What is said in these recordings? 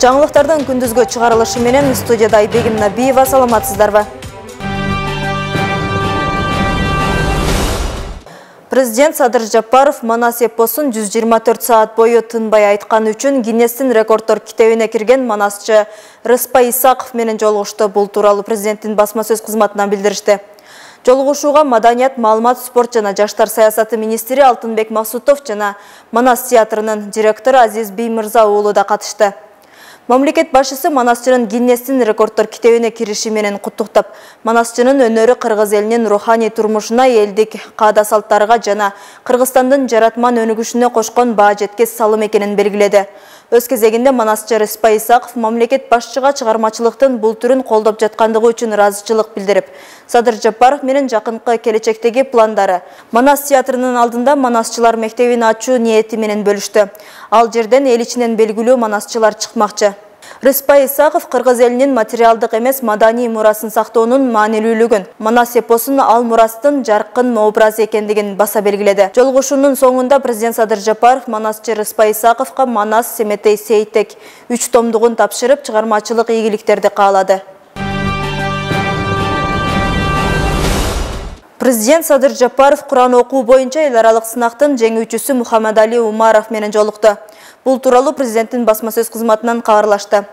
Жаңылыктардын күндүзгө чыгарылышы менен студияда Айбегим Набиева, саламатсыздарбы? Президент Садыр Жапаров Манас эпосун 124 саат бою тынбай айткан үчүн Гиннестин рекорддор китебине кирген манасчы Рыспай Исаков менен жолугушты. Бул тууралуу президенттин басма сөз кызматынан билдиришти. Жолугушууга маданият, маалымат, спорт жана жаштар саясаты министри Алтынбек Максутов жана Манас театрынын директору Азиз Беймырза уулу да катышты. Мамлекет башчысы манасчынын Гиннестин рекорддор китебине кириши менен куттуктап, манасчынын өнөрү кыргыз элинин руханий турмушуна, элдик каада салттарга жана Кыргызстандын жаратман өнүгүшүнө кошкон баа жеткес салым экенин белгиледи. Өз кезегинде манасчы Рыспай Исаков мамлекет башчыга чыгармачылыктын бул түрүн колдоп жаткандыгы үчүн ыраазычылык билдирип, Садыр Жапаров менен жакынкы келечектеги пландары, Манас театрынын алдында манасчылар мектебин ачуу ниети менен бөлүштү. Ал жерден эл ичинен белгилүү манасчылар чыкмакчы. Рыспай Исаков кыргыз элинин материалдык эмес маданий мурасын сактоонун маанилүүлүгүн, Манас эпосун ал мурастын жаркын образы экендигин баса белгиледи. Жолугушуунун соңунда президент Садыр Жапаров манасчы Рыспай Исаковго Манас Семетей Сейтек 3 томдугун тапшырып, чыгармачылык ийгиликтерди каалады. Президент Садыр Жапаров Куран окуу боюнча эл аралык сынактын жеңүүчүсү Мухаммадали Умаров менен жолукту. Бул тууралуу президенттин басма сөз кызматынан кабарлашты.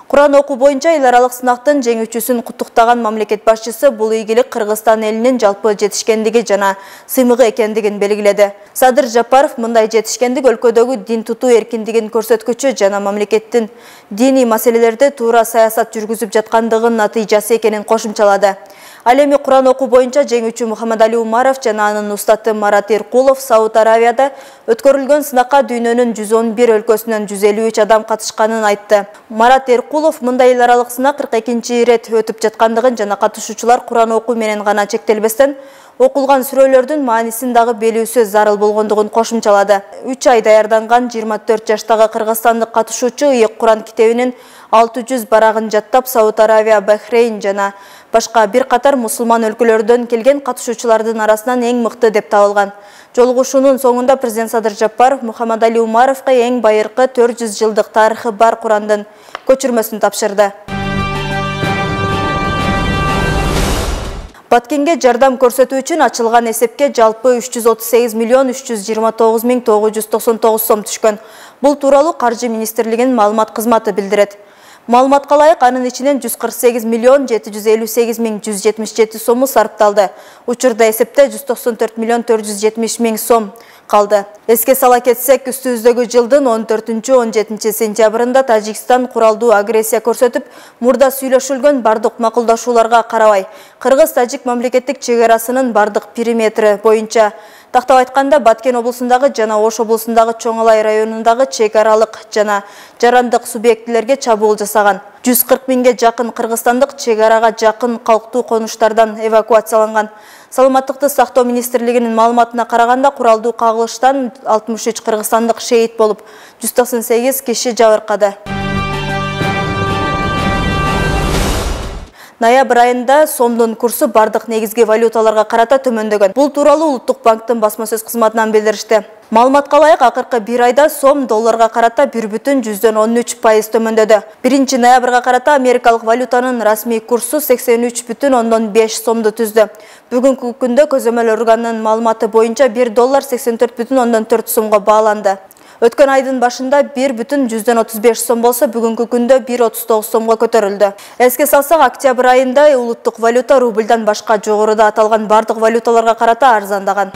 Куран окуу боюнча эл аралык сынактын жеңүүчүсүн куттуктаган мамлекет башчысы бул ийгилик Кыргызстан элинин жалпы жетишкендиги жана сыймыгы экендигин белгиледи. Садыр Жапаров мындай жетишкендик өлкөдөгү дин тутуу эркиндигин көрсөткүчү жана мамлекеттин диний маселелерде туура саясат жүргүзүп жаткандыгынын натыйжасы экенин кошумчалады. Ал эми Куран окуу боюнча жеңүүчү Мухаммадали Умаров жана анын устаты Марат Эркулов Сауд Аравияда өткөрүлгөн сынакка дүйнөнүн 111 өлкөсүнөн 153 адам катышканын айтты. Марат Эркулов мындай эл аралык сынак 42-чи ирет өтүп жаткандыгын жана катышуучулар Куран окуу менен гана чектелбестен окулган сүрөлөрдүн маанисин дагы белүүсү зарыл болгондугун кошумчалады. 3 ай даярданган 24 жаштагы кыргызстандык катышуучу Ийик Куран китебинин 600 барагын жаттап Сауд Аравия, Бахрейн жана башка бир катар мусулман өлкөлөрдөн келген катышуучулардын арасынан эң мыкты деп табылган. Жолугушуунун соңунда президент Садыр Жапаров Мухаммадали Умаровго эң байыркы 400 жылдык тарыхы бар Курандын көчүрмөсүн тапшырды. Баткенге жардам көрсөтүү үчүн ачылган эсепке жалпы 338 миллион 329 миң 999 сом түшкөн. Бул тууралуу Каржы министрлигинин маалымат кызматы билдирет. Маалыматка ылайык, анын ичинен 148 миллион 758 миң 177 сому сарпталды. Учурда эсепте 194 миллион 470 миң сом калды. Эске сала кетсек, үстүбүздөгү жылдын 14-17 сентябрында Тажикстан куралдуу агрессия көрсөтүп, мурда сүйлөшүлгөн бардык макулдашууларга карабай, Кыргыз-Тажик мамлекеттик чек арасынын бардык периметри боюнча тактап айтканда Баткен облусундагы жана Ош облусундагы Чоңалай районундагы чек аралык жана жарандык субъектилерге чабуул жасаган. 140 миңге жакын кыргызстандык чек арага жакын калктуу конуштардан эвакуацияланган. Саламаттыкты сактоо министрлигинин маалыматына караганда, куралдуу кагылыштан 63 кыргызстандык шейит болуп, 198 киши жабыркады. Ноябрь айында сомдун курсу бардык негизги валюталарга карата төмөндөгөн. Бул тууралуу Улуттук банктын басма сөз кызматынан билдиришти. Маалыматка ылайык, акыркы бир айда сом долларга карата 1,13% төмөндөдү. 1 ноябрга карата америкалык валютанын расмий курсу 83,5 сомду түздү. Бүгүнкү күндө көзөмөл органынын маалыматы боюнча 1 доллар 84,4 сомго бааланды. Өткөн айдын башында 1,35 сом болсо, бүгүнкү күндө 1,39 сомго көтөрүлдү. Эске салсак, октябрь айында улуттук валюта рубльдан башка жогоруда аталган бардык валюталарга карата арзандаган.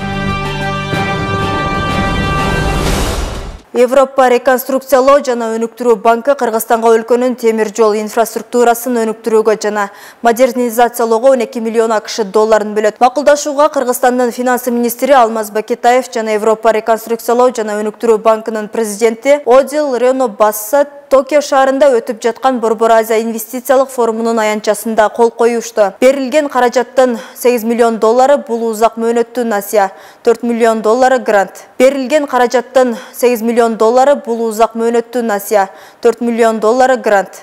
Европа реконструкциялоо жана өнүктүрүү банкы Кыргызстанга өлкөнүн темир жол инфраструктурасын өнүктүрүүгө жана модернизациялоого 12 миллион АКШ долларын бөлөт. Макулдашууга Кыргызстандын финансы министри Алмаз Бакетаев жана Европа реконструкциялоо жана өнүктүрүү банкынын президенти Одил Рено Басса Токио шаарында өтүп жаткан Борбор Азия инвестициялык форумунун аянтчасында кол коюшту. Берилген каражаттын 8 миллион доллары бул узак мөөнөттүү насия, 4 миллион доллары грант. Берилген каражаттын 8 миллион доллары бул узак мөөнөттүү насия, 4 миллион доллары грант.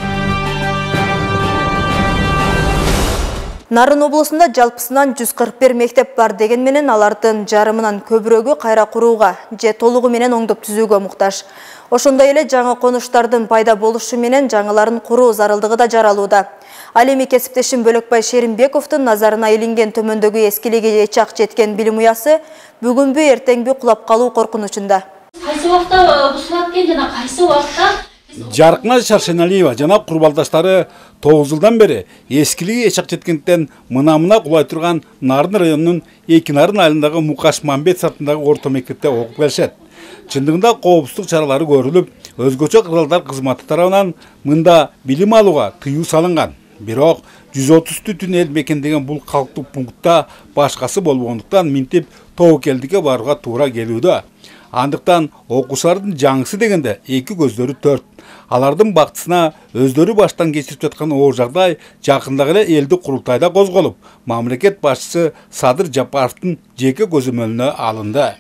Нарын облысында жалпысынан 141 мектеп бар деген менен алардын жарымынан көбүрөгү кайра курууга же толугу менен оңдоп түзүүгө муктаж. Ошондой эле жаңы конуштардын пайда болушу менен жаңыларын куруу зарылдыгы да жаралууда. Ал эми кесиптешим Бөлөкбай Шеримбековдун назарына илинген төмөндөгү эскилиги эчак жеткен билим уясы бүгүнбү эртеңби кулап калуу коркунучунда. Кайсы убакта бузулат экен жана кайсы убакта Жаркына Шаршеналиева жана курбалдаштары 9 жылдан бери эскилиги эчак жеткенден мына кулай турган Нарын районунун Экинарын айылындагы Мукаш Мамбет сатындагы орто мектепте окуп келишет. Чындыгында коопсуздук чаралары көрүлүп, өзгөчө кыралдар кызматы тарабынан мында билим алууга тыюу салынган. Бирок 130 түтүн эл мекендеген бул калктык пунктта башкасы болбогондуктан минтип тобокелдикке барууга туура келүүдө. Андыктан окуучулардын жаңысы дегенде эки көздөрү төрт. Алардын бактысына өздөрү баштан кечирип жаткан оор жагдай жакындагы эле элдик курултайда козголуп, мамлекет башчысы Садыр Жапаровдун жеке көзөмөлүнө алынды.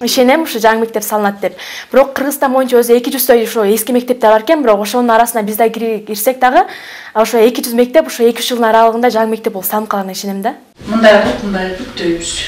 Ишенем ушу жаңы мектеп салынат деп. Бирок Кыргызстан боюнча өзү 200 ошо эски мектептер бар экен, бирок ошонун арасына биз да кирсек дагы, ошо 200 мектеп ошо 2 жылдын аралыгында жаңы мектеп болуп салынып калганына ишенем да. мындай бүктөйбүз.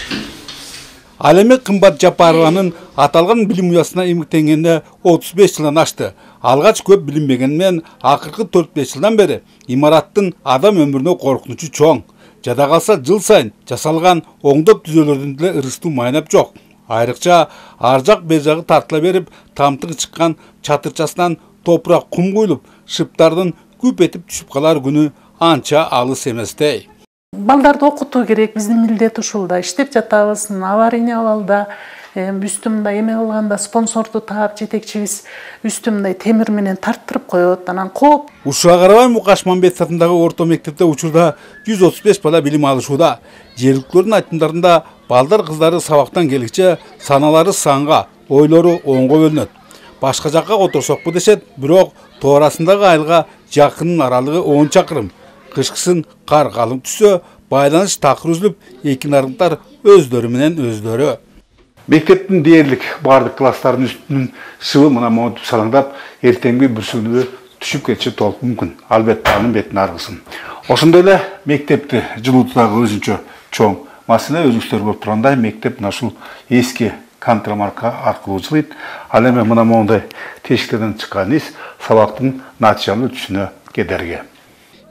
Ал эми Кымбат Жапарованын аталган билим уясына эмгектенгенине 35 жылдан ашты. Алгач көп билинбегенмен акыркы 4-5 жылдан бери имараттын адам өмүрүнө коркунучу чоң. Жада калса жыл сайын жасалган оңдоп түзөлөрдүн деле ырыстуу майнап жок. Айрыкча ар жак бер жагы тартыла берип, тамтыгы чыккан чатырчасынан топурак кум куюлуп, шыптардын күп этип түшүп калар күнү анча алыс эместей. Балдарды окутуу керек, биздин милдет ушул да. Иштеп жатабыз, аварийный абалда, үстүмдө эме кылганда спонсорду таап жетекчибиз үстүмдө темир менен тарттырып коет, анан кооп. Ушуга карабай Мукаш Мамбет сатындагы орто мектепте учурда 135 бала билим алышууда. Жергиликтүүлөрдүн айтымдарында балдар кыздары сабактан келгиче саналары санга, ойлору оңго бөлүнөт. Башка жакка которсокпу дешет, бирок тоо арасындагы айылга жакынын аралыгы 10 чакырым. Кышкысын кар калың түшсө, байланыш такыр үзүлүп, экинарыңдар өздөрү менен өздөрү. Мектептин дээрлик бардык класстардын үстүнүн шыбы мына монтуп салаңдап, эртеңги бүрсүгүнү түшүп кетиши толук мүмкүн. Албетте анын бетин аргысын. Ошондой эле мектепти жылуутууга өзүнчө чоң маселе өзүңүздөр көрүп тургандай, мектеп мына ушул эски контрамарка аркылуу жылыйт. Ал эми мына мондай тешиктерден чыккан из сабактын натыйжалуу өтүшүнө кедерги.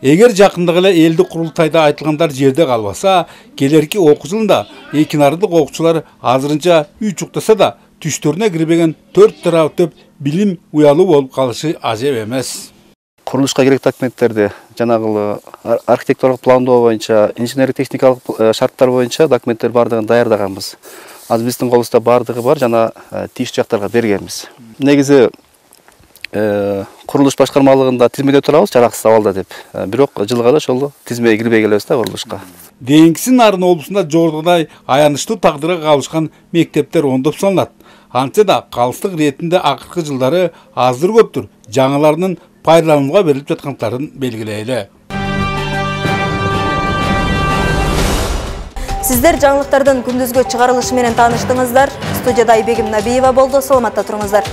Эгер жакындагы эле элдик курултайда айтылгандар жерде калбаса, келерки окуу жылында Экинардык окуучулар азырынча үй чуктаса да түштөрүнө кирбеген 4 тарап төп билим уялуу болуп калышы ажеп эмес. Курулушка керек документтерди жанагы архитектуралык пландоо боюнча, инженерлик техникалык шарттар боюнча документтер бардыгын даярдаганбыз. Азыр биздин колубузда бардыгы бар, жана тийиштүү жактарга бергенбиз. Негизи курулуш башкармалыгында тизмеде турабыз, жараксыз абалда деп. Бирок жылга да ошол тизмеге кирбей келебиз да курулушка. Дейинкиси Нарын облусунда жогорудагыдай аянычтуу тагдырга кабылышкан мектептер оңдоп салынат. Антсе да калыстык иретинде акыркы жылдары аздыр көптүр жаңыларынын пайдаланууга берилип жаткандарын белгилейли. Сиздер жаңылыктардын күндүзгү чыгарылышы менен тааныштыңыздар. Студияда Айбегим Набиева болду. Саламатта туруңуздар.